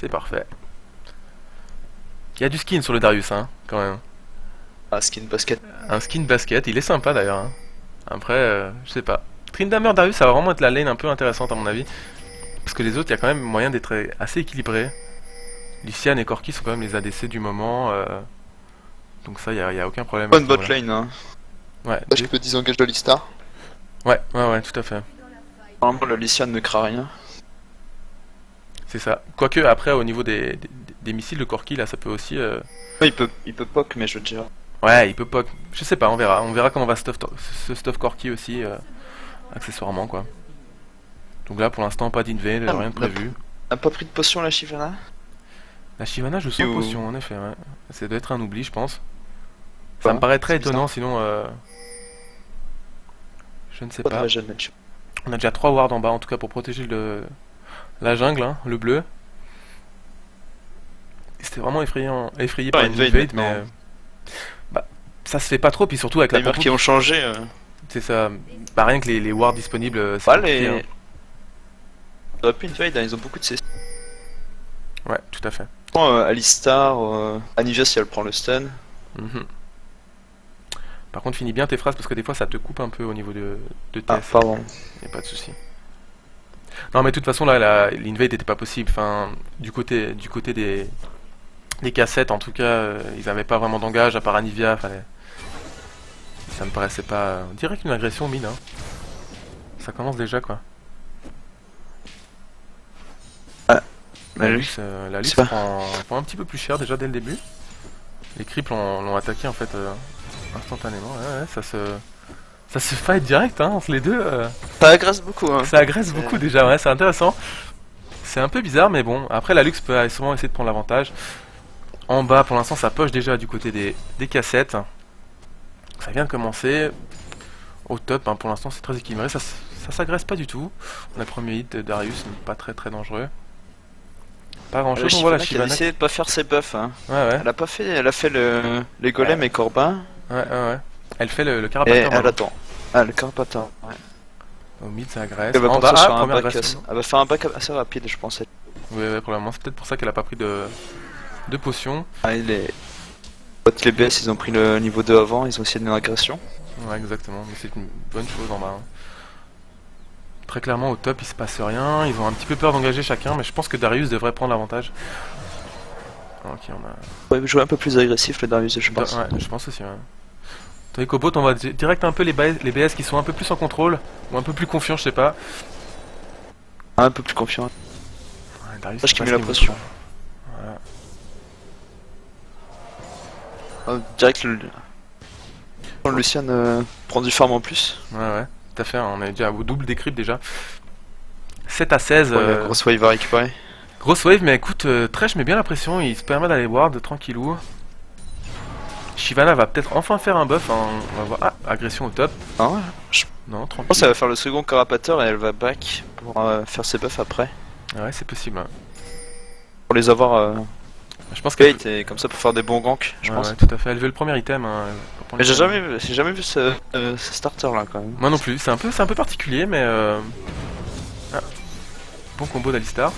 C'est parfait. Il y a du skin sur le Darius, hein, quand même. Ah, skin basket. Un skin basket, il est sympa d'ailleurs. Hein. Après, je sais pas. Tryndamere Darius, ça va vraiment être la lane un peu intéressante à mon avis. Parce que les autres, il y a quand même moyen d'être assez équilibré. Lucian et Corki sont quand même les ADC du moment. Donc ça, y a aucun problème. Bonne bot lane, hein. Ouais, Sache que désengage de l'Istar. ouais, tout à fait. Normalement, le Lycian ne craint rien. C'est ça. Quoique, après, au niveau des missiles, le Corki, là, ça peut aussi... Ouais, il peut poke, mais je veux dire. Ouais, il peut pas... Je sais pas, on verra. On verra comment va ce stuff Corki aussi, accessoirement, quoi. Donc là, pour l'instant, pas d'invade, rien de prévu. T'as pas pris de potion, la Shyvana? La Shyvana, je sens Ou- potion, en effet, ouais. Ça doit être un oubli, je pense. Ça me paraît très c'est étonnant, sinon... Je ne sais Pas de pas. regen là-dessus. On a déjà 3 wards en bas, en tout cas, pour protéger la jungle, hein, le bleu. C'était vraiment effrayé par une invade, mais... bah, ça se fait pas trop, puis surtout avec la Les murs compo qui ont changé. c'est ça. Bah, rien que les wards disponibles, c'est Pas compliqué, les. hein. Ils auraient pu invade, hein, ils ont beaucoup de CC. Ouais, tout à fait. Alistar, Anivia si elle prend le stun. Mhm. Par contre, finis bien tes phrases parce que des fois ça te coupe un peu au niveau de TS. Ah, pardon. Y a pas de souci. Non, mais de toute façon, là, l'invade était pas possible. Enfin, du côté des cassettes, en tout cas, ils avaient pas vraiment d'engage à part Anivia. Ça me paraissait pas. On dirait qu'une agression mine, hein. Ça commence déjà, quoi. Mais lui, La Lux c'est pas- prend un petit peu plus cher déjà dès le début. Les creeps l'ont attaqué en fait instantanément. Ouais, ça se fight direct hein, entre les deux. ça agresse beaucoup, hein. Ça agresse beaucoup déjà, ouais, c'est intéressant. C'est un peu bizarre, mais bon. Après, la Lux peut sûrement essayer de prendre l'avantage. En bas, pour l'instant, ça poche déjà du côté des cassettes. Ça vient de commencer. Au top, hein, pour l'instant, c'est très équilibré. Ça s'agresse pas du tout. On a le premier hit de Darius, pas très dangereux. Pas grand chose, on voit la Qui a Shyvana. décidé de pas faire ses buffs, hein. Ouais. Elle a fait les golems et Corbin. Ouais. Elle fait le Et carapateur. elle maintenant. attend. Ah, le Carpator, ouais. Au mid, ça agresse. Elle va En partir bas, sur un première back agression. elle va faire un back assez rapide, je pense. Ouais, probablement. C'est peut-être pour ça qu'elle a pas pris de potions. Ah, les BS, ils ont pris le niveau 2 avant, ils ont essayé de une agression. Ouais, exactement. Mais c'est une bonne chose en bas. Hein. Très clairement, au top, il se passe rien. Ils ont un petit peu peur d'engager chacun, mais je pense que Darius devrait prendre l'avantage. Ok, on a. Ouais, jouer un peu plus agressif le Darius, je pense. Ouais, je pense aussi. Ouais. Tandis qu'au bot, on va direct un peu les BS qui sont un peu plus en contrôle, ou un peu plus confiants, je sais pas. Un peu plus confiant. Ouais, Darius, Sache c'est qu'il pas met ce la qu'il pression. Voilà. Direct le Lucian prend du farm en plus. Ouais, tout à fait. On est déjà au double des creeps déjà. 7 à 16. La grosse wave à récupérer. Grosse wave, mais écoute, Thresh met bien la pression, il se permet d'aller ward tranquillou. Shyvana va peut-être enfin faire un buff, hein. On va voir. Ah, agression au top. Ah ouais. Je Non, tranquille. pense qu'elle va faire le second Carapator et elle va back pour faire ses buffs après. Ouais, c'est possible. Ouais. Pour les avoir Je pense qu'elle bait et comme ça pour faire des bons ganks, je pense. Ouais, tout à fait. Elle veut le premier item. Hein, pour prendre Mais le- j'ai jamais vu ce starter là quand même. Moi non plus. C'est un peu particulier, mais ah. Bon combo d'Alistar.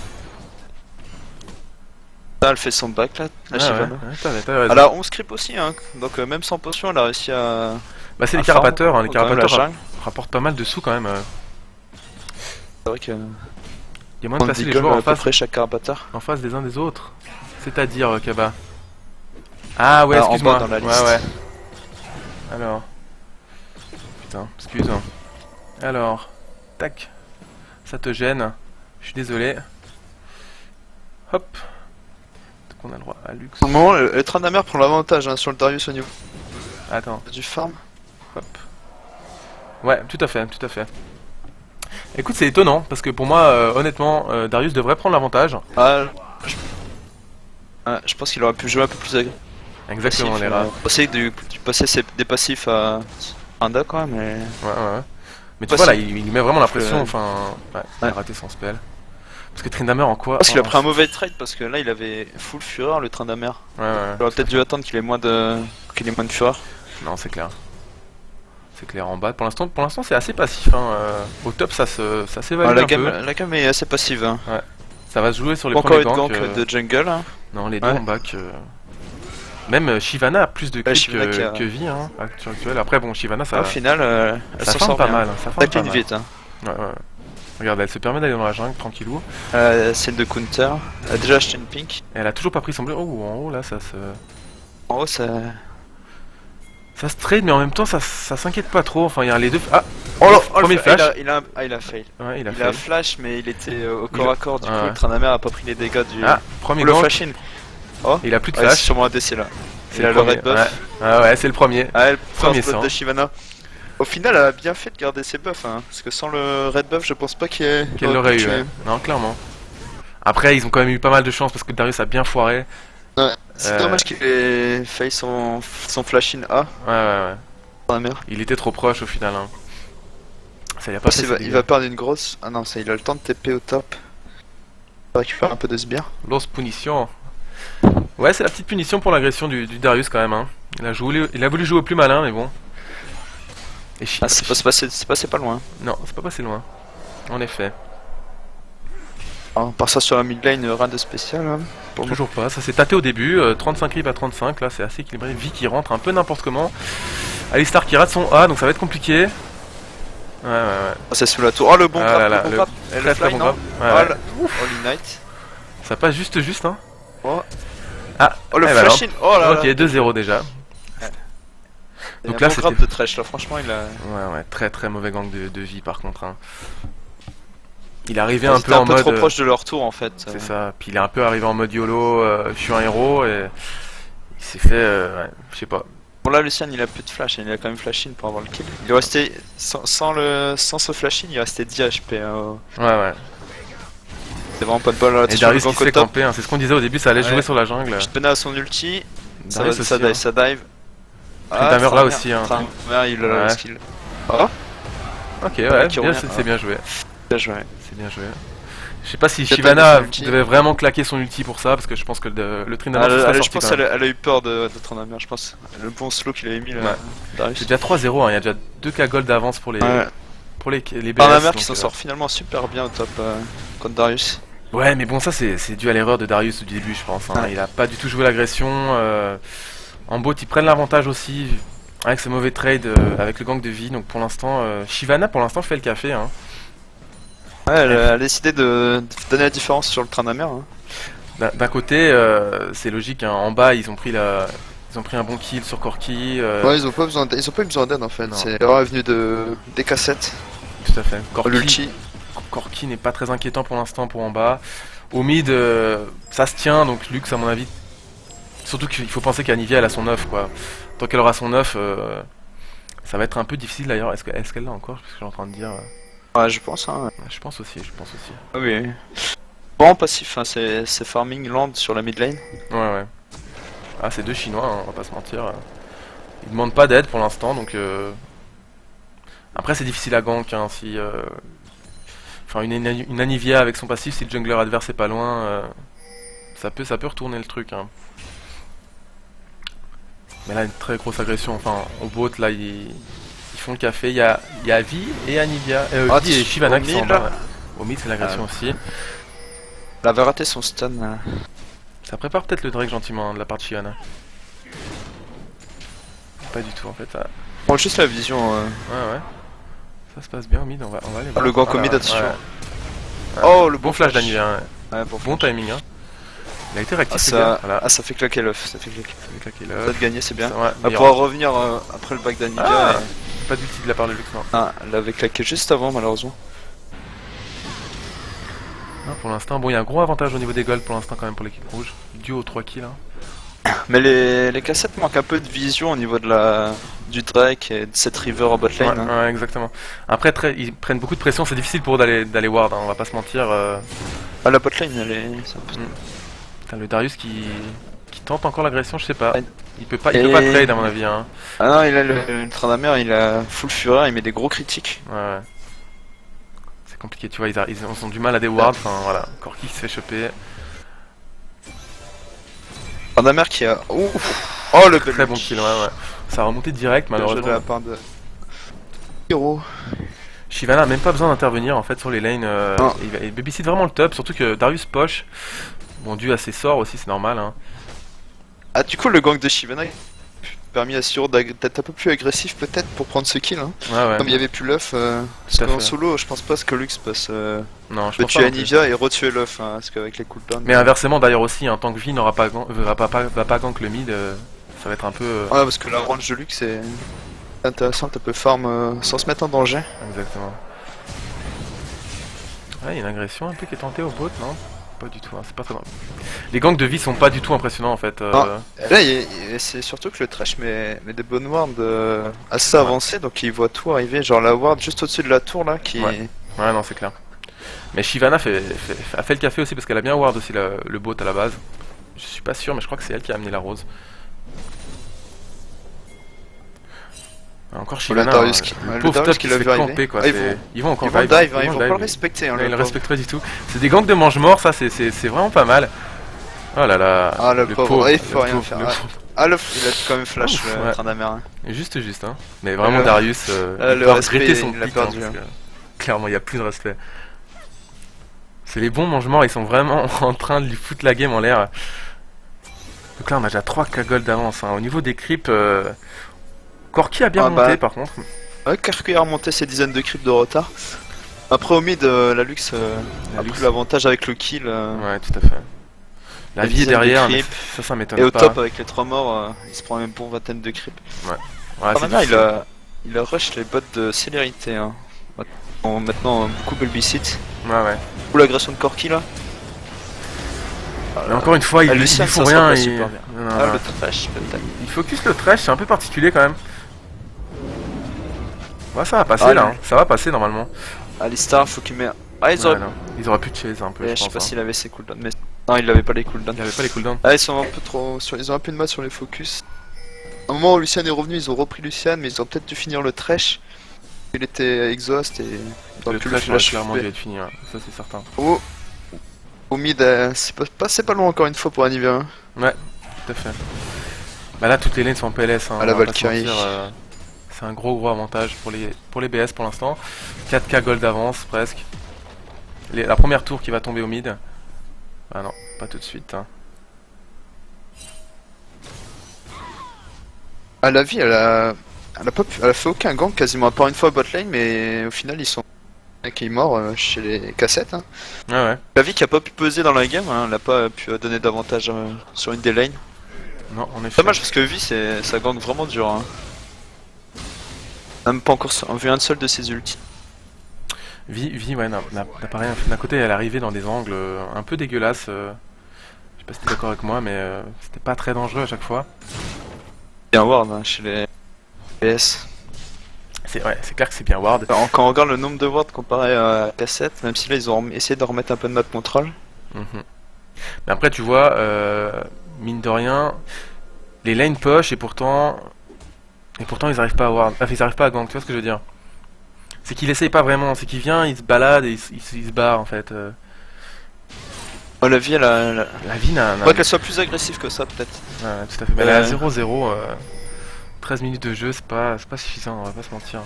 Là, elle fait son back là, la Shyvana. T'as raison. Elle a 11 creep aussi, hein. Donc même sans potion, elle a réussi à. Bah, c'est les à farm, carapateurs. Hein. Les quand même, la carapateurs jungle. rapportent pas mal de sous quand même. C'est vrai que. Il y a moyen de On passer les décolle joueurs à peu près chaque Carapator. en face des uns des autres. C'est-à-dire, Kaba. Ah ouais, Ah, en bas excuse-moi. dans la liste. Ouais. Alors. Putain, excuse. Alors. Tac. Ça te gêne. Je suis désolé. Hop. Donc on a le droit à luxe. Au moment, le Tryndamere prend l'avantage hein, sur le Darius au niveau Attends. du farm. Hop. Ouais, tout à fait. Écoute, c'est étonnant parce que pour moi, honnêtement, Darius devrait prendre l'avantage. Je pense qu'il aurait pu jouer un peu plus agressif. Exactement, les rats. Passer des passifs à Anda quoi, mais. Ouais. Mais tu Pas vois là, si- il met vraiment la pression. Euh, Enfin, ouais, il a ouais. raté son spell. Parce que Tryndamere en quoi Je pense qu'il a en- pris un mauvais trade parce que là il avait full fureur le Tryndamere. Ouais. Il aurait peut-être dû attendre qu'il ait moins de fureur. Non, c'est clair. C'est clair en bas. Pour l'instant, c'est assez passif. Hein. Au top, ça s'évalue un peu. La gamme est assez passive. Hein. Ça va se jouer sur les Encore premiers une ganks. gank de jungle. Hein. Non, les deux Ouais. en back. Même Shyvana a plus de creep Shyvana qui a- que Vi, hein, actuel. Après, bon, Shyvana, Au final, elle ça s'en farm sort pas bien. mal. Ça farm Ça pas clean mal. vite. Hein. Ouais, ouais. Regarde, elle se permet d'aller dans la jungle tranquillou. Celle de counter. Elle a déjà acheté une pink. Et elle a toujours pas pris son bleu. Oh, en haut là, ça se. En haut, ça. Ça se trade, mais en même temps, ça s'inquiète pas trop. Enfin, il y a les deux. Ah! Oh là, Premier flash. il a fail. Ouais, il a Il fait. a flash, mais il était au Il corps a- à corps. Du Ouais, coup, ouais. le Tranamer a pas pris les dégâts du. Ah, premier le gank. flash in. Oh, Il a plus de ouais, c'est flash. sûrement un DC là. C'est Il a le premier. red buff. Ouais, ah ouais, c'est le premier. Ah, le Premier first blood sang. de Shyvana. Au final, elle a bien fait de garder ses buffs, hein, parce que sans le red buff, je pense pas Qu'elle aurait l'aurait pu eu, tuer. ouais. Non, clairement. Après, ils ont quand même eu pas mal de chance parce que Darius a bien foiré. Ouais. C'est Euh. dommage qu'il ait failli son flash in A, Ouais, ouais, ouais. dans la mer. Il était trop proche au final. Hein. Ça y a pas Parce fait qu'il ses va, il dégâts. va perdre une grosse. Ah non, ça, il a le temps de TP au top. Il va récupérer un peu de sbire. Los punition. Ouais, c'est la petite punition pour l'agression du Darius quand même. Hein. Il a voulu jouer au plus malin, mais bon. Et Ah, c'est passé pas loin. Non, c'est pas passé loin. En effet. On part ça sur la mid lane, rien de spécial. Hein, pour le Toujours pas. Ça s'est tâté au début. 35 creep à 35. Là, c'est assez équilibré. Vi qui rentre un peu n'importe comment. Alistar qui rate son A, donc ça va être compliqué. Ouais, ouais, ouais. Ah, c'est sous la tour. Oh, le bon Ah grab, là là, le bon le grab. Et Très le très fly, bon non grab. Ouais, Oh, ouais. le- Holy Knight. Ça passe juste, hein. Oh, Ah, oh le eh ben flash in. Oh là ok, là. 2-0 déjà. Il Donc a là, un bon grab c'était- de Thresh là, franchement, il a. Ouais, ouais, très très mauvais gang de vie par contre. Hein. Il est arrivé Ils un étaient peu en mode. trop proche de leur tour en fait. C'est ça. Puis il est un peu arrivé en mode YOLO, je suis un héros et il s'est fait, ouais, je sais pas. Bon là Lucian il a plus de flash, il a quand même flash in pour avoir le kill. Il est resté sans ce flash in, il est resté 10 HP. Ouais, ouais. C'est vraiment pas de bol là. Et Darius qui se fait camper, hein. C'est ce qu'on disait au début, ça allait Ouais. jouer sur la jungle. Je tenais à son ulti, Darius aussi, hein. ça dive. Tryndamere, là Trindamere, aussi, hein. Trindamere, il a le Ouais. skill. Oh, Ok, ouais, qui bien, revient, c'est bien joué. bien joué. C'est bien joué. Je sais pas si Peut-être Shyvana avec son ulti. devait vraiment claquer son ulti pour ça, parce que je pense que le Tryndamere se serait Je sorti pense quand qu'elle même. a eu peur de Trindamere, je pense. Le bon slow qu'il avait mis là, Ouais. Darius. C'est déjà 3-0, hein. Il y a déjà 2K gold d'avance pour les, Ouais. BS. Trindamere qui donc, s'en sort finalement super bien au top contre Darius. Ouais, mais bon, ça c'est dû à l'erreur de Darius au début, je pense. Hein. Ouais. Il a pas du tout joué l'agression. En bot, ils prennent l'avantage aussi avec ce mauvais trade avec le gank de vie. Donc pour l'instant, Shyvana pour l'instant fait le café. Hein. Ouais, elle a décidé de donner la différence sur le Trindamere. Hein. D'un côté, c'est logique. Hein. En bas, ils ont pris un bon kill sur Corki. Ouais, ils ont pas eu besoin d'aide en fait. Non. C'est l'erreur est venue des cassettes. Tout à fait. L'ulti. Corki n'est pas très inquiétant pour l'instant pour en bas. Au mid, ça se tient. Donc Lux, à mon avis, surtout qu'il faut penser qu'Anivia elle a son 9 quoi. Tant qu'elle aura son 9, ça va être un peu difficile d'ailleurs. Est-ce qu'elle l'a encore? C'est ce que je suis en train de dire. Ouais, je pense. Hein. Je pense aussi. Ah oui. Bon, passif, hein, c'est farming land sur la mid lane. Ouais, ouais. Ah, c'est deux Chinois, hein, on va pas se mentir. Ils demandent pas d'aide pour l'instant, donc. Après, c'est difficile à gank. Hein, si, enfin, une Anivia avec son passif, si le jungler adverse est pas loin, ça peut retourner le truc. Hein. Mais là, une très grosse agression. Enfin, au bot, là, ils font le café. Il y a Vi et Anivia, Vi et Shyvana qui sont en bas. Ouais. Au mid, c'est l'agression aussi. Elle avait raté son stun. Ça prépare peut-être le Drake gentiment hein, de la part de Shyvana. Pas du tout en fait. Ça... Bon, juste la vision. Ouais, ouais. Ça se passe bien au mid, on va aller voir. Le gank au Voilà, mid, attention. ouais. Oh, le Bon flash d'Anivia. Ouais. Ouais, Bon timing. Hein. Il a été réactif. Ah, le gars. Voilà. ça fait claquer l'œuf. Ça fait claquer. Ça fait claquer Ça l'œuf. de gagner, c'est bien. Ça, ouais, Elle meilleur. pourra revenir après le back d'Anivia. Ah. et- Pas d'ulti de la part de Lux, non. Ah, elle avait claqué juste avant, malheureusement. Non, pour l'instant, bon, il y a un gros avantage au niveau des golds pour l'instant quand même pour l'équipe rouge. Dû aux 3 kills. Hein. Mais les cassettes manquent un peu de vision au niveau du Drake et de cette river en botlane. Ouais, Hein. ouais, exactement. Après, ils prennent beaucoup de pression, c'est difficile pour eux d'aller ward, hein, on va pas se mentir. Ah, la botlane, elle est. c'est un peu- Putain, le Darius qui tente encore l'agression, je sais pas. Ouais. Il peut pas trade à mon avis. Hein. Ah non, il a le Trindamere, il a full fureur, il met des gros critiques. Ouais, ouais. C'est compliqué, tu vois, ils ont du mal à des wards, enfin voilà. Corki qui se fait choper. Trindamere qui a. Ouf. Oh, le Très bon kill, ouais, ouais. Ça a remonté direct Bien joué de la malheureusement. part de. Hero. Shyvana a même pas besoin d'intervenir en fait sur les lanes. Non. Il babysit vraiment le top, surtout que Darius poche. Bon, dû à ses sorts aussi, c'est normal. Hein. Ah, du coup, le gank de Shyvana a permis à Siro d'être un peu plus agressif peut-être pour prendre ce kill. Hein. Ouais, ouais. Comme il y avait plus l'œuf, parce Tout à qu'en fait. solo, je pense pas que Lux passe Non, je peut pense pas tuer non plus. Anivia et retuer l'œuf, hein, parce qu'avec les cooldowns. Mais inversement d'ailleurs aussi, hein, tant que Vi n'aura pas, va pas gank le mid, ça va être un peu... Ouais, parce que la range de Lux est intéressante, elle peut farm sans se mettre en danger. Exactement. Ouais, il y a une agression un peu qui est tentée au bot, non? Pas du tout, hein, c'est pas très grave. Les ganks de vie sont pas du tout impressionnants en fait. Non. Là, c'est surtout que le trash met des bonnes wards assez avancées, donc il voit tout arriver. Genre la ward juste au-dessus de la tour là qui Ouais. Ouais, non, c'est clair. Mais Shyvana a fait le café aussi parce qu'elle a bien ward aussi le bot à la base. Je suis pas sûr, mais je crois que c'est elle qui a amené la rose. Encore Voilà, Shyvana, Darius hein, qui- le le pauvre Darius top qui qui l'a se vu fait arriver. camper quoi. Ah, Ils vont encore ils vont dive, dive, hein, ils ils vont vont pas le dive. respecter. Hein, Ouais, le ils le pauvre. respectent pas du tout. C'est des gangs de mange-morts, ça c'est vraiment pas mal. Oh là là, Ah, le pauvre, il faut le rien pauvre, faire. le Ah, pauvre. Ah, il a quand même flash Ouf, le ouais. train d'Amer. Juste, hein. Mais vraiment, Le- Darius, il le doit respect, regretter son il l'a pic, perdu, parce hein. que clairement, il n'y a plus de respect. C'est les bons mangements, ils sont vraiment en train de lui foutre la game en l'air. Donc là, on a déjà 3 gold d'avance. Hein. Au niveau des creeps, Corki a bien Ah, monté bah. par contre. Ouais, Karkuy a remonté ses dizaines de creeps de retard. Après, au mid, la Lux La a Lux. pris l'avantage avec le kill. Ouais, tout à fait. La Une vie est dizaine de derrière, mais creeps. ça m'étonne Et au pas. top, avec les 3 morts, il se prend même bon vingtaine de creeps. Ouais, Ah, c'est maintenant, difficile. il a rush les bots de célérité. Hein. Maintenant, beaucoup Belbicite. Ouais, ouais. Ou l'agression de Corki là. Mais encore une fois, il Ah, lui Lucien, faut ça se rien. replace Il... super bien. Non, Ah, non. le trash, peut-être. Il focus le trash, c'est un peu particulier quand même. Ouais, ça va passer Ah, là, lui. hein. Ça va passer normalement. Alistar, faut qu'il mette. Ah, ils Ouais, auraient. non. Ils auraient pu te chase un peu, Je je sais pense. pas Hein. s'il avait ses cooldowns, mais. Non, il avait pas les cooldowns. Il avait pas les cooldowns. Ah, ils sont un peu trop. Ils ont un peu de mal sur les focus. À un moment où Lucian est revenu, ils ont repris Lucian, mais ils ont peut-être dû finir le trash. Il était exhaust et. Ils Le auraient pu trash aurait flash clairement FP. dû être fini, ouais. Ça c'est certain. Au mid, c'est pas loin encore une fois pour Anivia. Hein. Ouais, tout à fait. Bah là, toutes les lanes sont en PLS. Hein, Ah, la on va pas se Valkyrie. mentir, c'est un gros avantage pour les BS pour l'instant. 4k gold d'avance presque. La première tour qui va tomber au mid. Ah non, pas tout de suite. Hein. Ah, la vie, elle a fait aucun gank quasiment, à part une fois bot lane, mais au final, ils sont. Qui est mort chez les cassettes. Hein. Ouais, ouais. La vie qui a pas pu peser dans la game, hein, elle a pas pu donner d'avantage sur une des lanes. Non, en effet. Dommage parce que vie, ça gank vraiment dur. Hein. On a même pas encore vu un seul de ses ultis. Vi, ouais, n'a pas rien fait. D'un côté, elle est arrivée dans des angles un peu dégueulasses. Je sais pas si t'es d'accord avec moi, mais c'était pas très dangereux à chaque fois. Bien ward hein, chez les PS. C'est clair que c'est bien ward. Quand on regarde le nombre de wards comparé à cassette, même si là ils ont essayé de remettre un peu de map control. Mhm. Mais après, tu vois, mine de rien, les lanes push et pourtant ils arrivent pas à ward. Enfin, ils arrivent pas à gank. Tu vois ce que je veux dire? C'est qu'il essaye pas vraiment. C'est qu'il vient, il se balade et il se barre en fait. Oh, la vie, La vie n'a. faudrait qu'elle soit plus agressive que ça peut-être. Ouais, tout à fait. Mais elle est à 0-0. 13 minutes de jeu, c'est pas suffisant, on va pas se mentir.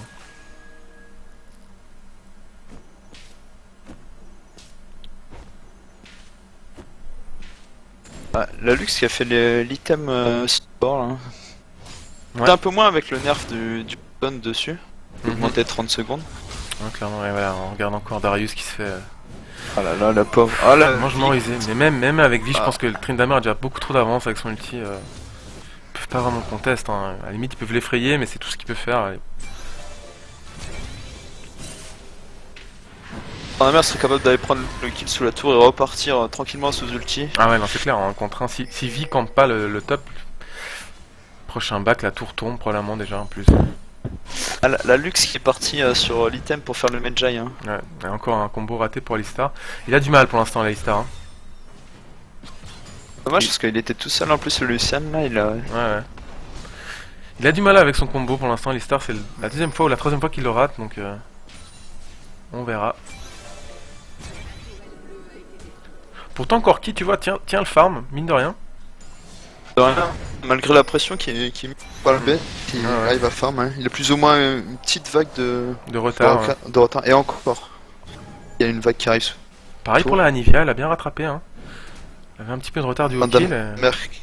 Ah, la Lux qui a fait l'item support là. Ouais. C'était un peu moins avec le nerf du button dessus. Mhm. Augmenté 30 secondes. Ouais, clairement, ouais, voilà, on regarde encore Darius qui se fait Ah là là, la pauvre. Ah là, mangement risé. Mais même avec Vi, je Ah. pense que le Tryndamere a déjà beaucoup trop d'avance avec son ulti. Ils peuvent pas vraiment contest. Hein. À la limite, ils peuvent l'effrayer, mais c'est tout ce qu'il peut faire. Tryndamere serait capable d'aller prendre le kill sous la tour et repartir tranquillement sous ulti. Ah ouais, non, c'est clair, en contre 1, si Vi campe pas le top, prochain back, la tour tombe probablement déjà en plus. Ah, la Lux qui est partie sur l'item pour faire le Medjay. Hein. Ouais, et encore un combo raté pour Alistar. Il a du mal pour l'instant, Alistar. Hein. Dommage parce qu'il était tout seul en plus le Lucian là, il a. Ouais, ouais. Il a du mal avec son combo pour l'instant, Alistar. C'est la deuxième fois ou la troisième fois qu'il le rate, donc on verra. Pourtant, Corki, tu vois, tiens le farm, mine de rien. De rien. malgré la pression qui est mise par le B, il Ah ouais. arrive à farm. Hein. Il a plus ou moins une petite vague De retard. Ouais. de retard. Et encore, il y a une vague qui arrive. Pareil pour la Anivia, elle a bien rattrapé. Hein. Elle avait un petit peu de retard du haut kill. Merc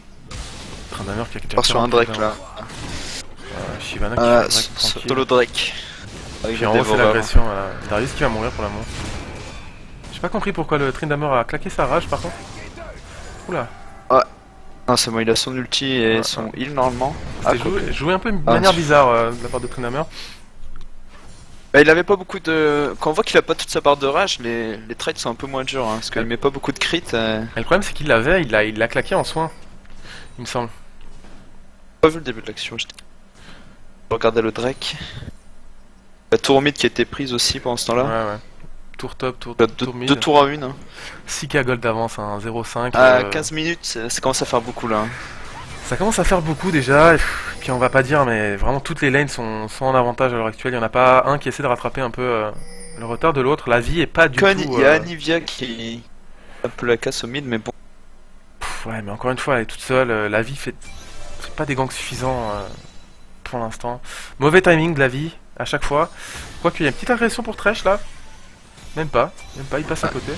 Trindammer qui a déjà part sur un Drake là. Shyvana qui fait un Drake tranquille. Solo Drake. Avec Puis le en haut c'est dévoreur. l'agression. Darius qui va mourir pour l'amour. J'ai pas compris pourquoi le Tryndamere a claqué sa rage par contre. Oula. Non, c'est bon, il a son ulti et Ouais, son heal normalement. C'était joué un peu de manière bizarre de la part de Tryndamere. Bah, il avait pas beaucoup de. Quand on voit qu'il a pas toute sa barre de rage, les trades sont un peu moins durs. Hein, parce qu'il met pas beaucoup de crit. Et le problème c'est qu'il l'avait, il l'a claqué en soin. Il me semble. J'ai pas vu le début de l'action. Je regardais le Drake. La tour mid qui a été prise aussi pendant ce temps-là. Ouais. Tour top, tour mid. Deux tours à une. Hein. 6k gold d'avance, un 0,5. À 15 minutes, ça commence à faire beaucoup là. Hein. Ça commence à faire beaucoup déjà, et puis on va pas dire, mais vraiment toutes les lanes sont en avantage à l'heure actuelle. Il y en a pas un qui essaie de rattraper un peu le retard de l'autre. La vie est pas du tout. Il y a Anivia qui un peu la casse au mid, mais bon. Ouais, mais encore une fois, elle est toute seule. La vie fait pas des gangs suffisants pour l'instant. Mauvais timing de la vie à chaque fois. Quoique il y a une petite agression pour Thresh là. Même pas, il passe à côté.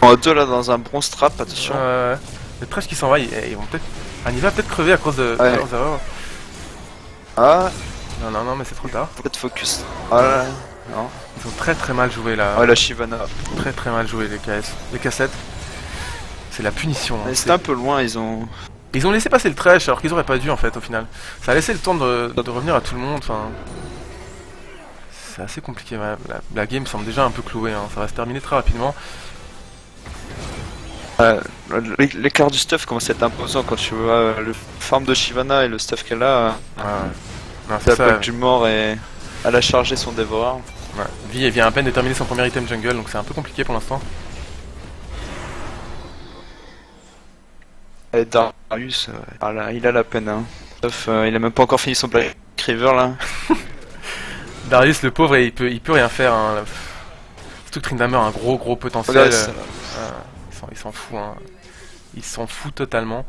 On a deux là dans un bronze trap, attention. Le Thresh qui s'en va, ils vont peut-être. Il va peut-être crever à cause de leurs erreurs. Ah, Non, mais c'est trop tard. peut-être focus. Ah là, non. Ils ont très mal joué là. Ouais, la Shyvana. Très mal joué les cassettes. C'est la punition. Hein. C'était un peu loin, ils ont laissé passer le Thresh alors qu'ils auraient pas dû en fait au final. Ça a laissé le temps de revenir à tout le monde. Enfin, c'est assez compliqué. La game semble déjà un peu clouée. Hein. Ça va se terminer très rapidement. L'écart du stuff commence à être imposant quand tu vois le farm de Shyvana et le stuff qu'elle a. Non, C'est la du mort et elle a chargé son dévoreur. Ouais. Vi vient à peine de terminer son premier item jungle donc c'est un peu compliqué pour l'instant. Et Darius, il a la peine. Hein. Sauf, il a même pas encore fini son Black River là. Darius le pauvre il peut rien faire. Hein. Surtout que Tryndamere a un gros potentiel. Ouais, il s'en fout. Hein. Il s'en fout totalement.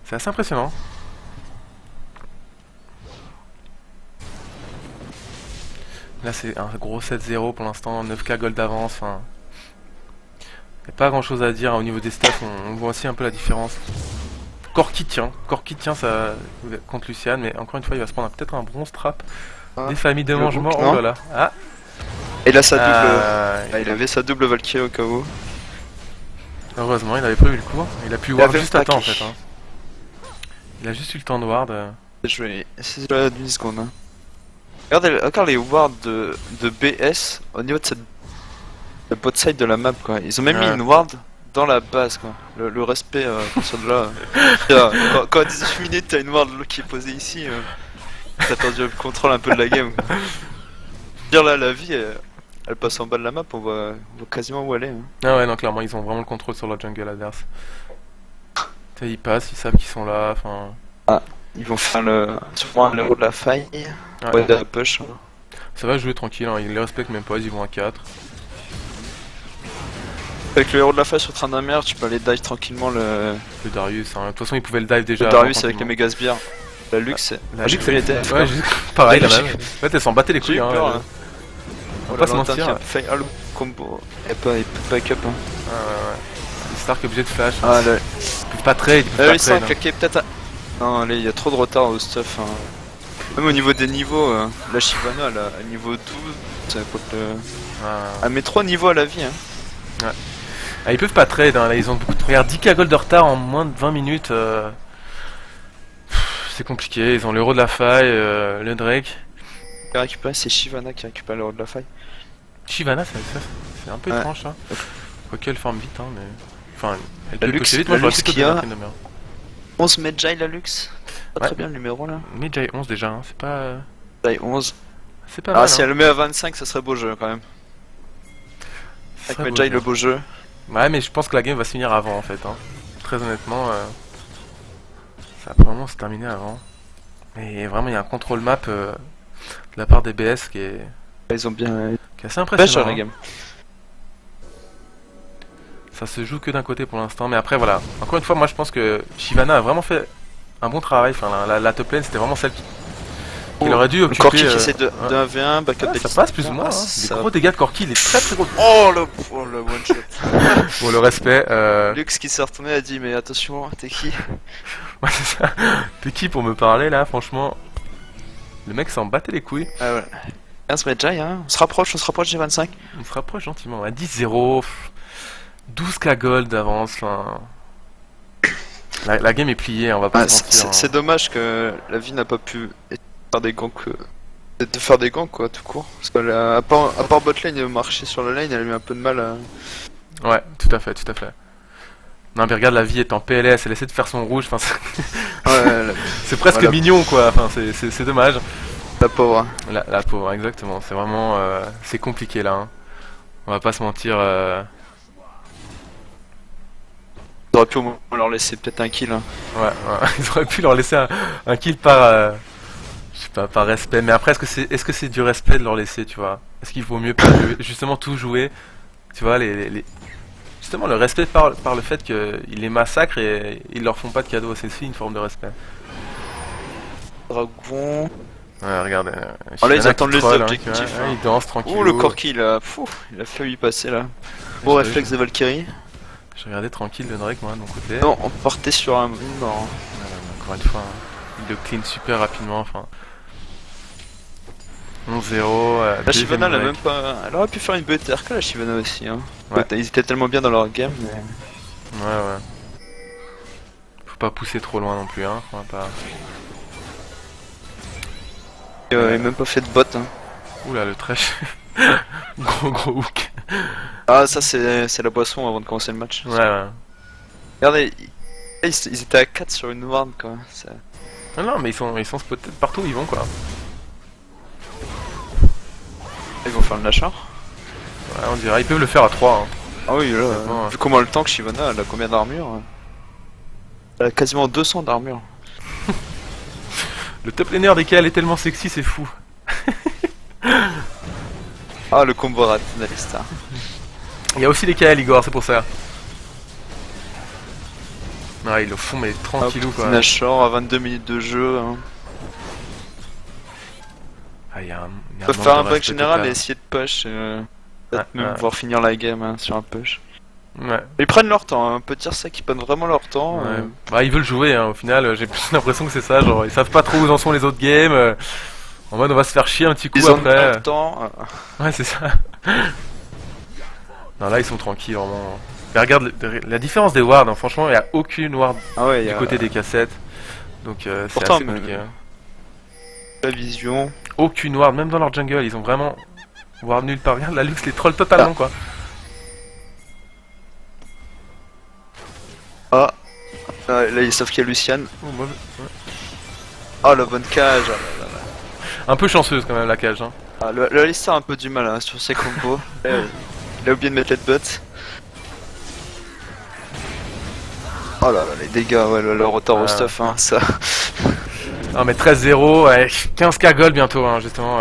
C'est assez impressionnant. Là c'est un gros 7-0 pour l'instant, 9k gold d'avance. Enfin, y a pas grand chose à dire au niveau des stats, on voit aussi un peu la différence. Corki tient ça contre Lucian, mais encore une fois il va se prendre peut-être un bronze trap. Des familles de mange-morts, oh là là. Ah. Et là sa double. Il avait sa double Valkyrie au cas où. Heureusement il avait prévu le coup, il a pu ward juste à temps en fait. Hein. Il a juste eu le temps de ward. C'est joué à 10 secondes. Hein. Regarde les wards de BS au niveau de cette le bot side de la map quoi. Ils ont même mis une ward dans la base quoi. Le respect sur de là. Quand à 18 minutes t'as une ward qui est posée ici, t'as attendu le contrôle un peu de la game. Quoi. Dire là la vie elle passe en bas de la map, on voit quasiment où elle est. Hein. Ah ouais non clairement ils ont vraiment le contrôle sur la jungle adverse. Ils passent, ils savent qu'ils sont là, enfin. Ah, ils vont faire sûrement un héros de la faille. Ouais, de la push. Ça va jouer tranquille, hein. Ils les respectent même pas, ils vont à 4. Avec le héros de la faille sur Tryndamere, tu peux aller dive tranquillement le Darius, hein. De toute façon ils pouvaient le dive déjà. Le Darius avec les méga sbires. La Lux, la Lux elle était. Ouais, pareil la même. En fait elle s'en battait les couilles. J'ai eu peur, hein. On va pas se mentir. Fait le combo. Il peut back up. Hein. Ouais. Stark est obligé de flash. Ah là. Ils peuvent pas trade. Ils sont claqués peut-être à. Non, là il y a trop de retard au stuff. Hein. Même au niveau des niveaux, la Shyvana elle a niveau 12. Ça coûte le. Elle met 3 niveaux à la vie. Hein. Ouais. Ah, ils peuvent pas trade, hein. Là ils ont beaucoup de. Regarde 10k gold de retard en moins de 20 minutes. C'est compliqué, ils ont l'euro de la faille, le Drake. Qui a récupéré, c'est Shyvana qui récupère l'euro de la faille. Shyvana, c'est un peu étrange ça. Quoique elle forme vite, hein, mais. Enfin, elle peut Lux, vite, moi je Lux qui a 11 11 Medjay la Lux. Pas très bien le numéro là. Medjay 11 déjà, hein. C'est pas. Medjay 11. C'est pas mal. Si elle le met à 25, ça serait beau jeu quand même. Avec Medjay le beau jeu. Ouais, mais je pense que la game va se finir avant en fait. Hein. Très honnêtement, ça va vraiment se terminer avant. Et vraiment, il y a un contrôle map de la part des BS qui est. Ils ont bien. Qui est assez impressionnant. La game. ça se joue que d'un côté pour l'instant. Mais après, voilà. Encore une fois, moi je pense que Shyvana a vraiment fait un bon travail. Enfin, la top lane, c'était vraiment celle qu'il aurait dû occuper. Corki qui essaie de 1v1, backup ça passe plus ou moins. Hein. Des gros dégâts de Corki, il est très gros. Oh le one shot. Pour le respect. Lux qui s'est retourné a dit mais attention, t'es qui? Ouais, c'est ça. T'es qui pour me parler là, franchement? Le mec s'en battait les couilles. Ah ouais. 15 Medjay, hein. On se rapproche des 25. On se rapproche gentiment. À 10-0. 12k gold d'avance. Enfin... La game est pliée, on va pas se mentir. C'est dommage que la vie n'a pas pu faire des ganks. De faire des ganks quoi, tout court. Parce que à part botlane, marcher sur la lane, elle a eu un peu de mal à. Ouais, tout à fait, tout à fait. Non mais regarde, la vie est en PLS, elle essaie de faire son rouge, enfin c'est presque voilà. mignon quoi, enfin c'est dommage. La pauvre. La pauvre, exactement, c'est vraiment... c'est compliqué là, hein. On va pas se mentir. Ils auraient pu au moins leur laisser peut-être un kill. Hein. Ouais, ils auraient pu leur laisser un kill par... je sais pas, par respect, mais après est-ce que c'est du respect de leur laisser, tu vois? Est-ce qu'il vaut mieux pas justement tout jouer? Tu vois, justement, le respect par le fait qu'ils les massacrent et ils leur font pas de cadeaux, c'est aussi une forme de respect. Dragon. Ouais, regarde. Oh là, ils attendent les troll, objectifs. hein, ils dansent tranquille. Ouh, le Corki, il a failli y passer là. Beau réflexe de Valkyrie. Je regardais tranquille le Drake, moi, de mon côté. Non, on partait sur un mort. Encore une fois, hein. Il le clean super rapidement, enfin. 11-0. La Shyvana, elle a même pas. Elle aurait pu faire une BTRK, la Shyvana aussi. Hein. Ouais. Ils étaient tellement bien dans leur game. Mais... Ouais. Faut pas pousser trop loin non plus, hein. On va pas... il a même pas fait de bot. Hein. Oula, le trash. gros hook. Ah, ça, c'est la boisson avant de commencer le match. Ouais. Regardez, ils étaient à 4 sur une ward quoi. Ça... Non, mais ils sont spotés partout où ils vont, quoi. Ils vont faire le Nashor. Ouais, on dirait. Ils peuvent le faire à 3. Hein. Ah oui, là, bon, vu comment le tank Shyvana, elle a combien d'armure? Elle a quasiment 200 d'armure. Le top laner des KL est tellement sexy, c'est fou. Ah, le combo rat d'Alistar. Il y a aussi les KL, Igor, c'est pour ça. Ouais, ils le font, mais tranquillou, quoi. Nashor à 22 minutes de jeu. Hein. Ah, il y a un On peut faire un back général et essayer de push. Peut-être même pouvoir finir la game hein, sur un push. Ouais. Ils prennent leur temps, hein. On peut dire ça qu'ils prennent vraiment leur temps. Ouais. Bah, ils veulent jouer, hein. Au final, j'ai plus l'impression que c'est ça. Genre, ils savent pas trop où en sont les autres games. En mode, on va se faire chier un petit coup ils après. ont leur temps. Ouais, c'est ça. Non, là, ils sont tranquilles, vraiment. Mais regarde la différence des wards. Hein. Franchement, il y a aucune ward du côté des cassettes. Donc, c'est assez compliqué. Hein. La vision. Aucune ward, même dans leur jungle, ils ont vraiment ward nulle part. Regarde, la Lux les troll totalement, quoi. Ah, là ils savent qu'il y a Lucian. Oh, Oh la bonne cage. Un peu chanceuse quand même la cage. Hein. Ah, le Alistar a un peu du mal hein, sur ses combos. Il a oublié de mettre l'headbutt. Oh là là, les dégâts, ouais, le retard au stuff, hein, ça. Non mais 13-0, ouais, 15k gold bientôt, hein, justement.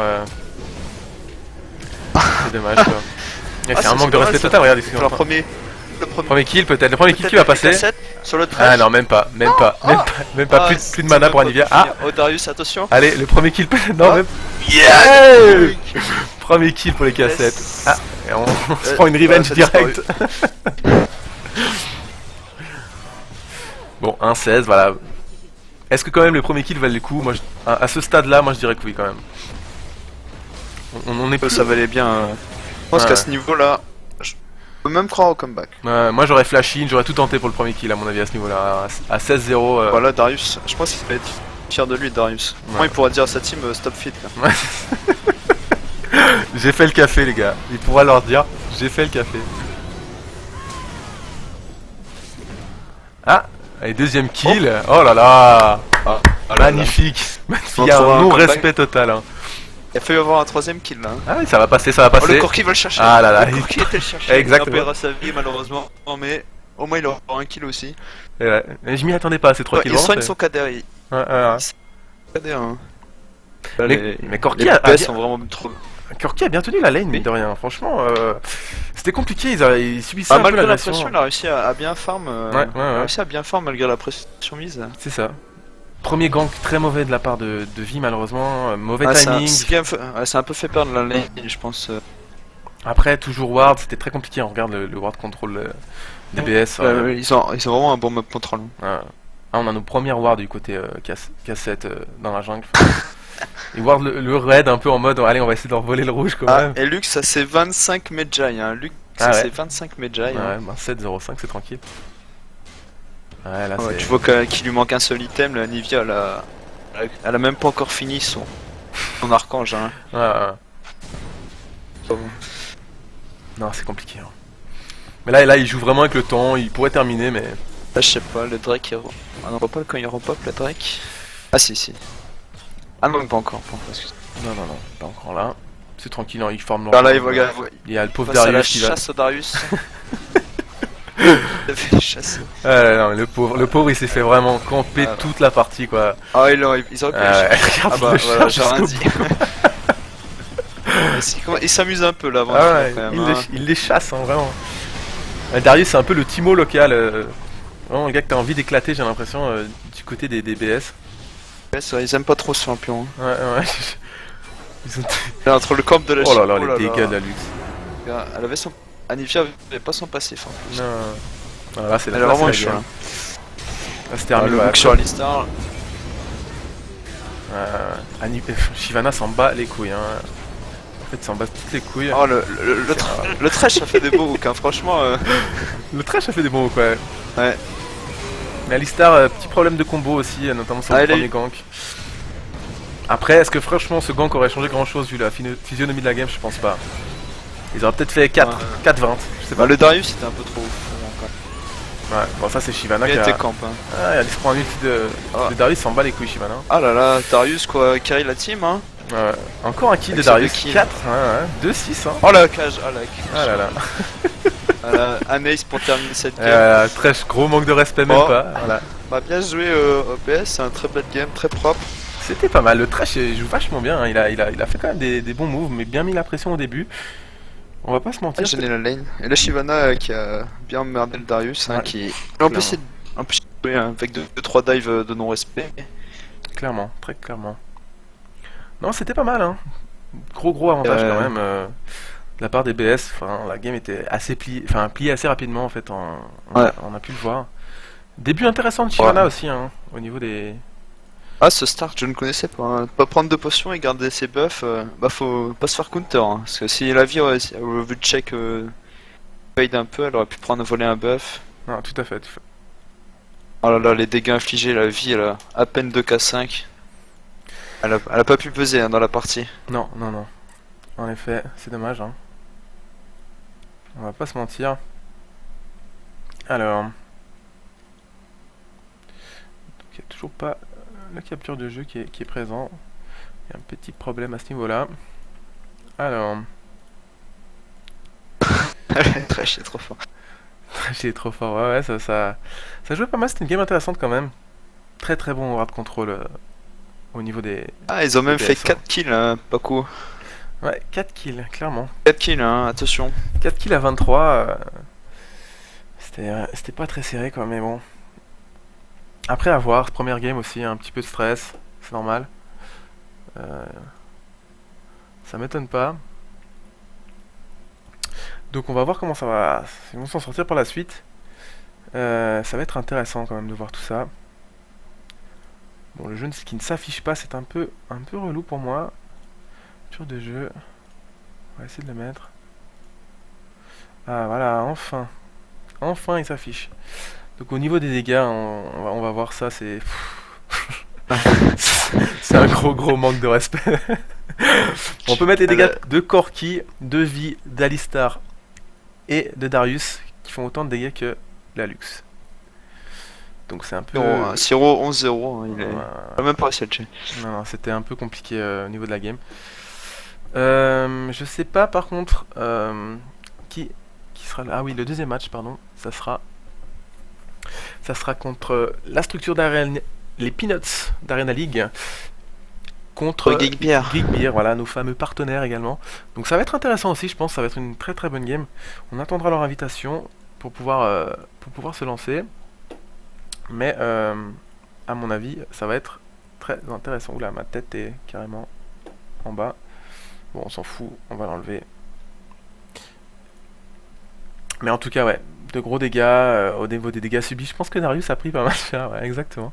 C'est dommage quoi. C'est un manque de respect total, regarde ici. Le premier kill peut-être, le premier kill qui va passer. Sur le ah non, même pas. Plus de mana pour Anivia. Ah oh Darius, attention. Allez, le premier kill non même. Yeah premier kill pour les cassettes. Ah, et on se prend une revenge direct. Bon, 1-16, voilà. Est-ce que quand même le premier kill valait le coup? Moi, à ce stade-là, moi je dirais que oui quand même. On est plus... Ça valait bien. Je pense qu'à ce niveau-là, je peux même croire au comeback. Moi j'aurais flash in, j'aurais tout tenté pour le premier kill à mon avis à ce niveau-là. À 16-0. Voilà, Darius, je pense qu'il va être fier de lui, Darius. Moi, il pourra dire à sa team stop fit. Là. J'ai fait le café, les gars. Il pourra leur dire j'ai fait le café. Ah! Allez, deuxième kill. Oh là là, magnifique. Magnifique. Il y a un non-respect total. Hein. Il a fallu avoir un troisième kill là. Ah oui, ça va passer, ça va passer. Oh, le Corki va le chercher. Ah là là. Le Corki était le chercher. Exactement. Il perdra sa vie malheureusement. Mais au moins il aura un kill aussi. Ouais. Je m'y attendais pas à ces 3 kills. Il soigne son KDR. Ouais. KDR. Hein. Mais Corki les PS sont vraiment trop. Corki a bien tenu la lane, mine de rien. Franchement, c'était compliqué. Ils subissaient Ah, un peu malgré la l'agression. pression, il a réussi à bien farm. Ouais, Il a ouais. réussi à bien farm malgré la pression mise. C'est ça. Premier gank très mauvais de la part de Vi, malheureusement. Mauvais Ah, timing. c'est un peu fait perdre la lane, je pense. Après, toujours ward, c'était très compliqué. On regarde le ward control DBS. Ils ont vraiment un bon mob control. Ah, on a nos premières wards du côté cassette dans la jungle. Et ward le raid un peu en mode allez, on va essayer de leur voler le rouge quand même. Et Lux, ça c'est 25 Medjay. Hein. Lux, Ah ouais. c'est 25 Medjay. Ouais, Hein. bah 7-0-5, c'est tranquille. Ouais, là, Ouais, c'est. tu vois qu'il lui manque un seul item. La Nivea, elle a même pas encore fini son archange. Hein. Ouais. Non, c'est compliqué. Hein. Mais là, il joue vraiment avec le temps. Il pourrait terminer, mais. Là, je sais pas, le Drake. Ah non, pas quand il repop le Drake. Ah, si. Ah non, pas encore. Excuse. Non, pas encore là. C'est tranquille, hein, il forme Ah là, il il y a le pauvre passe à la Darius qui va. chasse au Darius. Il a fait chasser. Non, mais le pauvre, il s'est fait vraiment camper Ah, toute la partie, quoi. Ah, ils auraient pu Ouais, le regarde, Ah bah il le voilà, cherche j'ai rien jusqu'au dit. Il s'amuse un peu là avant. Ah ouais, quand même, il les chasse, hein, vraiment. Darius, c'est un peu le Timo local. Vraiment, le gars que t'as envie d'éclater, j'ai l'impression, du côté des DBS. Ouais, c'est vrai, ils aiment pas trop ce champion. Hein. Ouais. Ils ont... Là, entre le camp de la Oh là là, Chine- les dégâts de la Lux. Elle avait son. Anivia avait pas son passif en plus. Non. Là, c'est Elle est là, vraiment c'est chaud. la Hein. game. Là, c'est Ah, terminé. le Ouais, hook sur Alistar. Shyvana s'en bat les couilles. Hein. En fait, il s'en bat toutes les couilles. Oh, le trash a fait des beaux hooks, hein, franchement. Le trash a fait des bons hooks, ouais. Ouais. Mais Alistar, petit problème de combo aussi, notamment sur le il a premier eu- gank. Après, est-ce que franchement ce gank aurait changé grand chose vu la physionomie de la game? Je pense pas. Ils auraient peut-être fait 4, Ouais. 4-20, je sais pas. Bah, le Darius était un peu trop fou. Ouais, bon, ça c'est Shyvana Il qui a. était camp. Hein. Ah, il se prend un ulti de Darius, il s'en bat les couilles, Shyvana. Ah là là, Darius quoi, carry la team. Hein. Ouais. Encore un kill de Avec ses Darius, deux kills. 4, 2-6. Hein. Oh la cage, ah la cage. Ah là là. Un ace pour terminer cette game. Très gros manque de respect, même Oh. pas. Voilà. Bah, bien joué OPS, c'est un très bel game, très propre. C'était pas mal, le trash il joue vachement bien, hein. Il a fait quand même des bons moves, mais bien mis la pression au début. On va pas se mentir. Gêné la lane. Et là, Shyvana qui a bien emmerdé le Darius, hein, Ouais. qui a empêché de jouer hein, avec 2-3 dives de non-respect. Clairement, très clairement. Non, c'était pas mal, hein. Gros avantage quand même. De la part des BS, enfin, la game était assez pliée assez rapidement en fait, on a pu le voir. Début intéressant de Shyvana aussi, hein, au niveau des... Ah, ce start, je ne connaissais pas. Hein. Pas prendre de potions et garder ses buffs, bah faut pas se faire counter. Hein. Parce que si la vie aurait vu le check fade un peu, elle aurait pu prendre voler un buff. Non, tout à fait. Oh là là, les dégâts infligés, la vie, elle a à peine 2k5. Elle a pas pu peser hein, dans la partie. Non. En effet, c'est dommage, hein. On va pas se mentir. Alors... Il n'y a toujours pas la capture de jeu qui est présent. Il y a un petit problème à ce niveau-là. Alors... Trash, c'est trop fort. J'ai trop fort, ouais, ça jouait pas mal, c'était une game intéressante quand même. Très bon ward control au niveau des... Ah, ils ont même des fait BS, 4 kills, hein, Paco. Ouais, 4 kills, clairement. 4 kills, hein, attention. 4 kills à 23, c'était pas très serré quoi, mais bon. Après à voir, première game aussi, un petit peu de stress, c'est normal. Ça m'étonne pas. Donc on va voir comment ça va, ils vont s'en sortir par la suite. Ça va être intéressant quand même de voir tout ça. Bon, le jeu qui ne s'affiche pas, c'est un peu relou pour moi. Tour de jeu. On va essayer de le mettre. Ah voilà, enfin il s'affiche. Donc au niveau des dégâts, on va voir ça, c'est... c'est un gros manque de respect. On peut mettre les dégâts de Corki, de Vi, d'Alistar et de Darius qui font autant de dégâts que la Lux. Donc c'est un peu... 0, 11-0, hein, il a même pas réussi à le tuer. Non, c'était un peu compliqué au niveau de la game. Je sais pas par contre qui sera là. Ah oui, le deuxième match, pardon, ça sera contre la structure d'Arena, les Peanuts d'Arena League contre Geekbeer. Geekbeer, voilà, nos fameux partenaires également. Donc ça va être intéressant aussi, je pense, ça va être une très très bonne game. On attendra leur invitation pour pouvoir se lancer. Mais à mon avis, ça va être très intéressant. Oula, ma tête est carrément en bas. Bon, on s'en fout, on va l'enlever. Mais en tout cas, ouais, de gros dégâts au niveau des dégâts subis. Je pense que Darius a pris pas mal cher, ouais, exactement.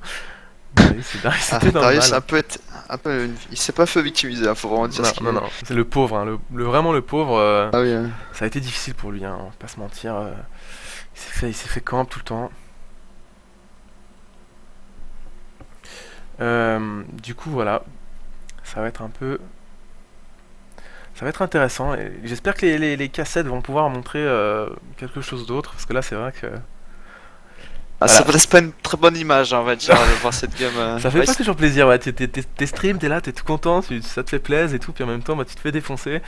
Darius était dans le Darius mal. il s'est pas fait victimiser, hein, faut vraiment dire Non, ce qu'il non, est. non, c'est le pauvre, hein, vraiment le pauvre. Ah oui, hein. Ça a été difficile pour lui, hein, on va pas se mentir. Il s'est fait camp tout le temps. Du coup, voilà, ça va être un peu. Ça va être intéressant et j'espère que les cassettes vont pouvoir montrer quelque chose d'autre parce que là, c'est vrai que. Ah, Voilà. ça laisse pas une très bonne image, hein, on va dire, de voir cette game. Ça fait Ouais, pas toujours plaisir, ouais. T'es stream, t'es là, t'es tout content, ça te fait plaisir et tout, puis en même temps, bah, tu te fais défoncer.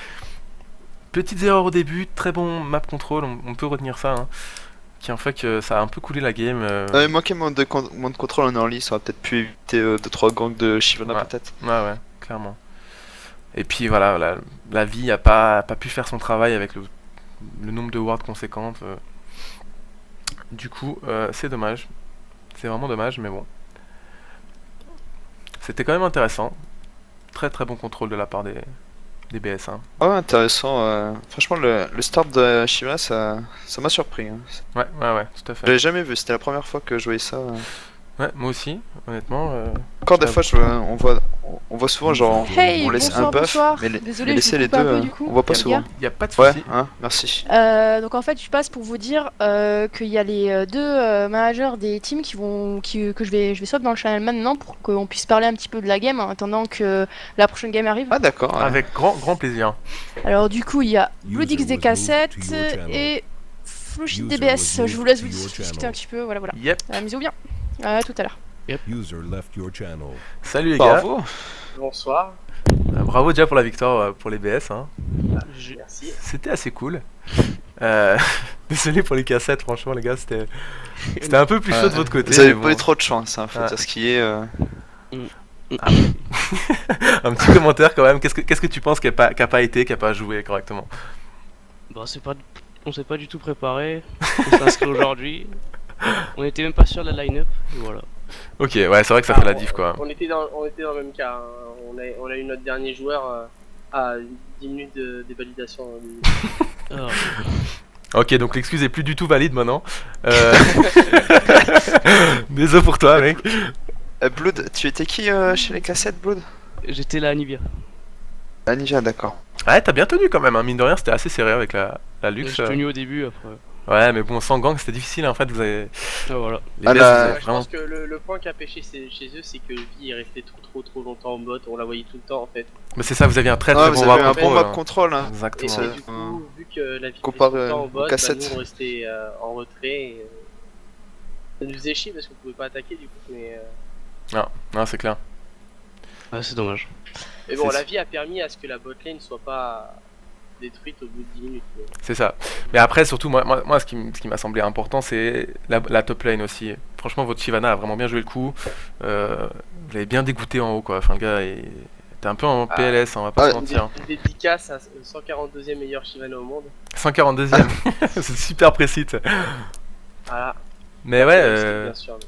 Petites erreurs au début, très bon map control, on peut retenir ça, hein, qui en fait que ça a un peu coulé la game. il manquait moins de contrôle en early, ça aurait peut-être pu éviter 2-3 gangs de Shyvana Ouais. peut-être. Ouais, clairement. Et puis voilà, la vie a pas pu faire son travail avec le nombre de wards conséquentes. Du coup, c'est dommage. C'est vraiment dommage, mais bon. C'était quand même intéressant. Très très bon contrôle de la part des BS, hein. Ah ouais, intéressant. Franchement, le start de Shyvana, ça m'a surpris, hein. Ouais, tout à fait. J'avais jamais vu, c'était la première fois que je voyais ça. Ouais, moi aussi, honnêtement. Encore des j'avoue. fois, on voit souvent genre Hey, on laisse un bonsoir, buff, bonsoir. mais Désolé, je laisser vous les coupe un deux, peu du coup. on voit pas les souvent. gars. Y a pas de Ouais, souci. hein, merci. Donc en fait, je passe pour vous dire qu'il y a les deux managers des teams que je vais swap dans le channel maintenant pour qu'on puisse parler un petit peu de la game en attendant que la prochaine game arrive. Ah d'accord. Ouais. Avec grand plaisir. Alors du coup, il y a Bloodix User was DK7 moved to your channel. et Flushit User DBS. was Je vous moved laisse to vous your discuter channel. un petit peu. Voilà. Yep. Amusez-vous bien. À tout à l'heure. User left your channel. Salut les gars. Bravo. Bonsoir. Bravo déjà pour la victoire pour les BS, hein. Merci. C'était assez cool. Désolé pour les cassettes, franchement les gars, c'était un peu plus chaud de votre côté. Vous avez mais pas eu bon. trop de chance, hein, faut Ouais. dire ce qui est. Un petit commentaire quand même. Qu'est-ce que tu penses qui a pas joué correctement? Bon, on s'est pas du tout préparé. On s'inscrit aujourd'hui. On était même pas sûr de la line-up. Et voilà. Ok, ouais, c'est vrai que ça fait la diff quoi. On était dans le même cas, hein. On a eu notre dernier joueur à 10 minutes de validation. Alors, Ok, donc l'excuse est plus du tout valide maintenant. Désolé pour toi, mec. Blood, tu étais qui chez les cassettes, Blood? j'étais là à Nibia. Anija, d'accord. Ouais, t'as bien tenu quand même, hein. Mine de rien, c'était assez serré avec la J'ai luxe. tenu au début après. Ouais, mais bon, sans gang, c'était difficile en fait. Vous avez. Ah, voilà. Les Ah, BS, là, vous avez Je vraiment. pense que le point qui a pêché chez eux, c'est que Vie est resté trop longtemps en bot. On la voyait tout le temps en fait. Mais c'est ça, vous aviez un très Ah, bon vous ward avez un bon control, map hein. control, hein. Et, Exactement. et du coup, vu que la Vie comparé était tout le temps en aux bot, bah, cassettes. nous on restait en retrait. Et, ça nous faisait chier parce qu'on pouvait pas attaquer du coup. Mais Non, c'est clair. Ah, c'est dommage. bon, C'est- la Vie a permis à ce que la botlane soit pas détruite au bout de 10 minutes. Mais- C'est ça. Mais après, surtout, moi ce qui m'a semblé important, c'est la top lane aussi. Franchement, votre Shyvana a vraiment bien joué le coup. Vous l'avez bien dégoûté en haut, quoi. Enfin, le gars était un peu en Ah. PLS, hein, on va pas Ah, se mentir. Une dédicace à 142e meilleur Shyvana au monde. 142ème. C'est super précis. tu sais. Voilà. Mais ouais, C'était bien sûr.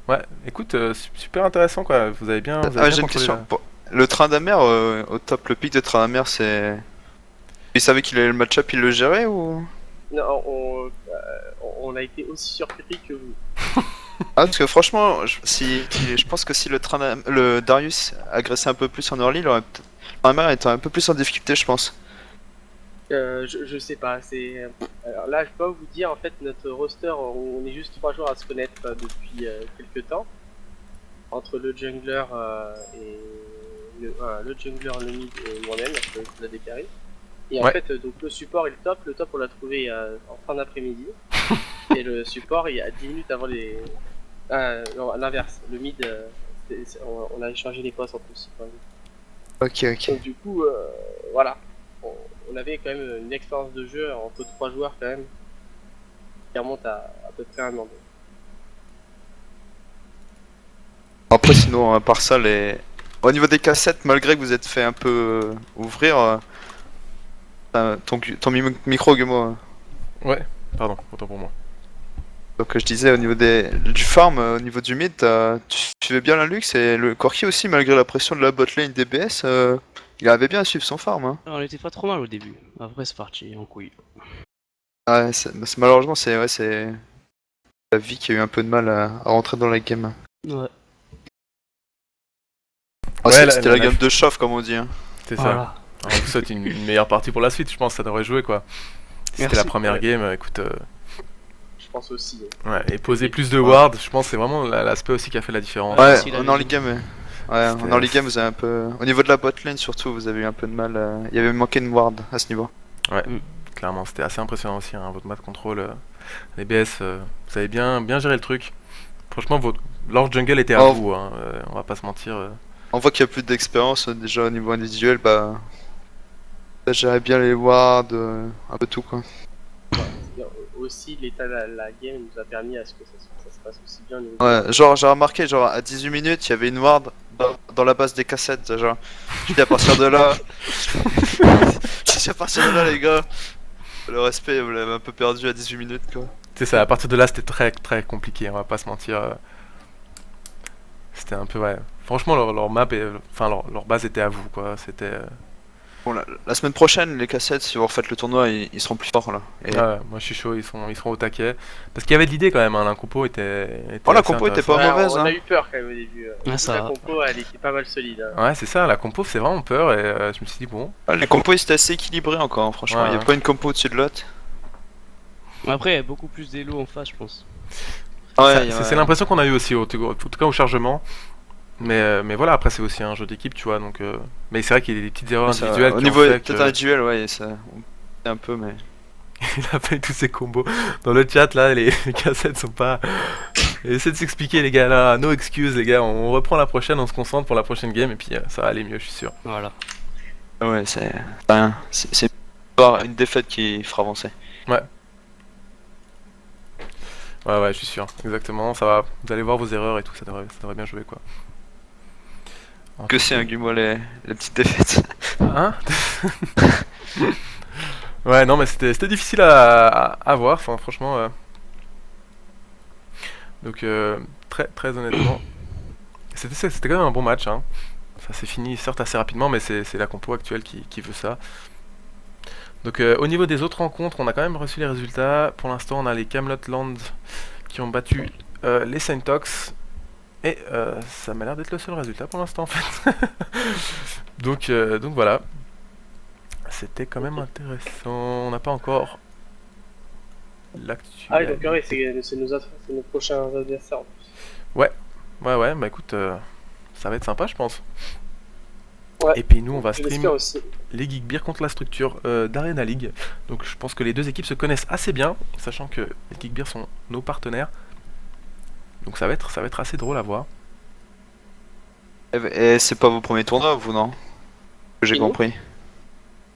ouais, écoute, super intéressant, quoi. Vous avez bien Ah, contrôlé j'ai une question. Bon, le train d'amer au top, le pic de train d'amer, c'est. Il savait qu'il allait le match-up, il le gérait ou. Non, on a été aussi surpris que vous. Ah, parce que franchement, je pense que si le Darius agressait un peu plus en early, il aurait peut-être. Train était un peu plus en difficulté, je pense. Je sais pas, alors là, je peux pas vous dire, en fait, notre roster, on est juste 3 joueurs à se connaître depuis quelques temps. Entre le jungler et. Le jungler, le mid et moi-même, la DPRI. Et en Ouais. fait, donc le support et le top on l'a trouvé en fin d'après-midi. Et le support, il y a 10 minutes avant les. Non, à l'inverse, le mid, on a échangé les postes en plus. Ok. Donc du coup, voilà. On avait quand même une expérience de jeu entre 3 joueurs quand même. Qui remonte à peu près un an. Après, sinon, à part ça, les Au niveau des cassettes, malgré que vous êtes fait un peu ouvrir, ton micro, Gumo. Ouais, pardon, autant pour moi. Donc je disais au niveau du farm, au niveau du mid, tu suivais bien la luxe et le Corki aussi, malgré la pression de la botlane DBS, il avait bien à suivre son farm. Hein. On était pas trop mal au début. Après, c'est parti en couille. Ouais, malheureusement, c'est la vie qui a eu un peu de mal à rentrer dans la game. Ouais. Ah, Ouais, c'était la game de chauffe, comme on dit. Hein. C'est ça. Voilà. Alors, on vous souhaite une meilleure partie pour la suite, je pense que ça devrait jouer quoi. Si c'était Merci. la première game, écoute, Je pense aussi. ouais, et poser plus de wards, je pense que c'est vraiment l'aspect aussi qui a fait la différence. Ouais, si, la en early deuxième. game, ouais, en C'était- early game, vous avez un peu. Au niveau de la botlane, surtout, vous avez eu un peu de mal. Il y avait manqué une ward à ce niveau. Clairement, c'était assez impressionnant aussi, hein, votre mat control. Les BS, vous avez bien géré le truc. Franchement, leur jungle était à Oh. vous, hein, on va pas se mentir. On voit qu'il y a plus d'expérience déjà au niveau individuel, bah. Ça gérait bien les wards, un peu tout quoi. Aussi, l'état de la game nous a permis à ce que ça se passe aussi bien au niveau Ouais, genre j'ai remarqué, genre à 18 minutes, il y avait une ward dans la base des cassettes, genre. Je dis à partir de là. Je dis à partir de là, les gars. Le respect, vous l'avez un peu perdu à 18 minutes quoi. C'est ça, à partir de là, c'était très compliqué, on va pas se mentir. C'était un peu, ouais. Franchement, leur map, enfin, leur base était à vous, quoi. C'était. Bon, la semaine prochaine, les cassettes, si vous refaites le tournoi, ils seront plus forts là. Et... Ouais, moi je suis chaud, ils seront au taquet. Parce qu'il y avait de l'idée quand même, hein, la compo était Oh, la assez compo était intéressante. pas mauvaise, on hein. a eu peur quand même au début. Ah, ça La va. compo, elle était pas mal solide. Hein. Ouais, c'est ça, la compo c'est vraiment peur et je me suis dit, bon. Ah, les compos ils étaient assez équilibrés encore, hein, franchement. Ouais, Il y a ouais. pas une compo au-dessus de l'autre. Après, il y a beaucoup plus d'élo en face, je pense. C'est l'impression qu'on a eu aussi, en tout cas au chargement. Mais voilà, après c'est aussi un jeu d'équipe, tu vois, donc. Mais c'est vrai qu'il y a des petites erreurs individuelles Au qui niveau ont fait peut-être que individuel, ouais, ça. Un peu, mais. il a fait tous ses combos. Dans le chat là, les cassettes sont pas. Essayez de s'expliquer les gars là, no excuse les gars, on reprend la prochaine, on se concentre pour la prochaine game et puis ça va aller mieux, je suis sûr. Voilà. Ouais, c'est rien. C'est pas une défaite qui fera avancer. Ouais, je suis sûr, exactement, ça va. Vous allez voir vos erreurs et tout, ça devrait bien jouer quoi. En Que tout c'est cas- un Gumo les petites défaites. Hein? Ouais, non, mais c'était difficile à voir, enfin, franchement. Donc, très honnêtement, c'était quand même un bon match. Hein. Ça s'est fini, certes, assez rapidement, mais c'est la compo actuelle qui veut ça. Donc, au niveau des autres rencontres, on a quand même reçu les résultats. Pour l'instant, on a les Camelot Land qui ont battu les Saintox. Et ça m'a l'air d'être le seul résultat pour l'instant, en fait. donc voilà. C'était quand même intéressant. On n'a pas encore l'actu. Ah oui, donc ouais, c'est nos prochains adversaires. Ouais, bah écoute, ça va être sympa, je pense. Ouais. Et puis nous, on va Je stream l'espère aussi. les Geek Beer contre la structure d'Arena League. Donc je pense que les deux équipes se connaissent assez bien, sachant que les Geek Beer sont nos partenaires. Donc ça va être assez drôle à voir. Et c'est pas vos premiers tournois, vous, non? Que j'ai Et nous compris.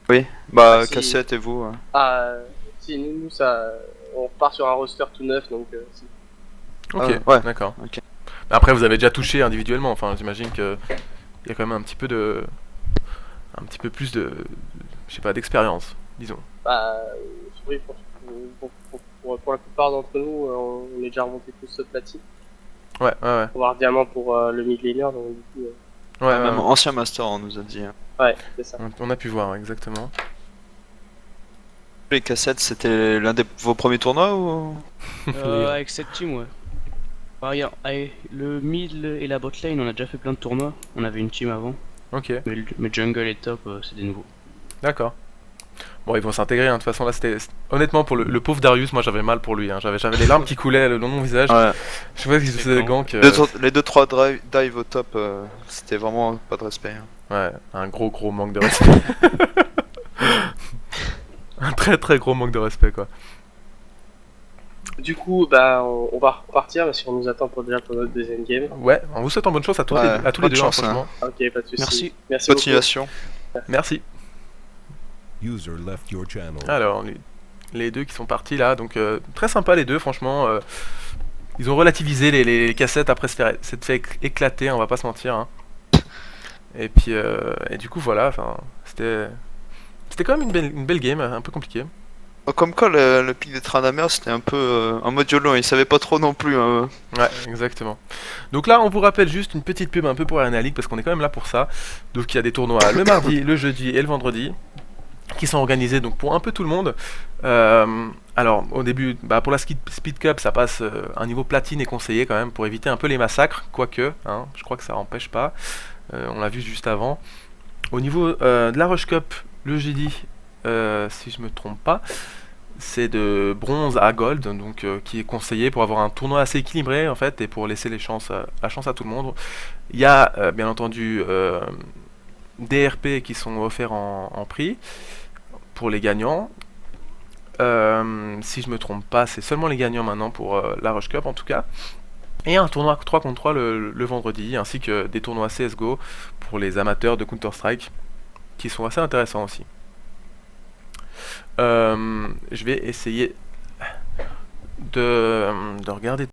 Oui, bah, Ah, si. Cassette et vous. Ah, si, nous, ça. On repart sur un roster tout neuf, donc. Si. Ok, ouais. d'accord. Ok. Mais après, vous avez déjà touché individuellement. Enfin, j'imagine que il y a quand même un petit peu plus de, je sais pas, d'expérience, disons. Bah, oui, pour la plupart d'entre nous, on est déjà remonté tous platine. Ouais. On va avoir diamant pour le mid laner, donc du coup. Ouais, Même ancien master, on nous a dit. Hein. Ouais, c'est ça. on a pu voir, exactement. Les cassettes, c'était l'un de vos premiers tournois ou? Avec cette team, ouais. Bah, regarde, allez, le mid et la bot lane, on a déjà fait plein de tournois. On avait une team avant. Ok, Mais jungle et top, c'est des nouveaux. d'accord. Bon, ils vont s'intégrer, hein. De toute façon, là, honnêtement, pour le pauvre Darius, moi j'avais mal pour lui. Hein. J'avais les larmes qui coulaient le long de mon visage. Ouais. Je vois qu'ils faisaient des ganks. Les 2-3 dives au top, c'était vraiment pas de respect. Hein. Ouais, un gros manque de respect. Un très gros manque de respect, quoi. Du coup, bah, on va repartir parce qu'on nous attend déjà pour notre deuxième game. Ouais, on vous souhaite bonne chance à tous Ouais, à tous les bonne deux, chance, hein, franchement. Ok, pas de soucis. Merci. Merci beaucoup. Continuation. Merci. User left your channel. Alors, les deux qui sont partis là, donc très sympa les deux, franchement. Ils ont relativisé les cassettes après s'être fait éclater, on va pas se mentir. Hein. Et puis, et du coup, voilà, enfin, c'était quand même une belle game, un peu compliquée. Comme quoi, le pic des Tranamer, c'était un peu en mode YOLO, il savait pas trop non plus. Ouais, exactement. Donc là, on vous rappelle juste une petite pub un peu pour Arena League, parce qu'on est quand même là pour ça. Donc il y a des tournois le mardi, le jeudi et le vendredi, qui sont organisés donc pour un peu tout le monde. Alors au début, pour la Speed Cup, ça passe un niveau platine est conseillé quand même pour éviter un peu les massacres, quoique, hein, je crois que ça empêche pas. On l'a vu juste avant. Au niveau de la Rush Cup, le jeudi, si je me trompe pas, c'est de bronze à gold, donc qui est conseillé pour avoir un tournoi assez équilibré en fait et pour laisser la chance à tout le monde. Il y a bien entendu des RP qui sont offerts en prix pour les gagnants. Si je me trompe pas, c'est seulement les gagnants maintenant pour la Rush Cup en tout cas. Et un tournoi 3 contre 3 le vendredi, ainsi que des tournois CSGO pour les amateurs de Counter-Strike, qui sont assez intéressants aussi. Je vais essayer de regarder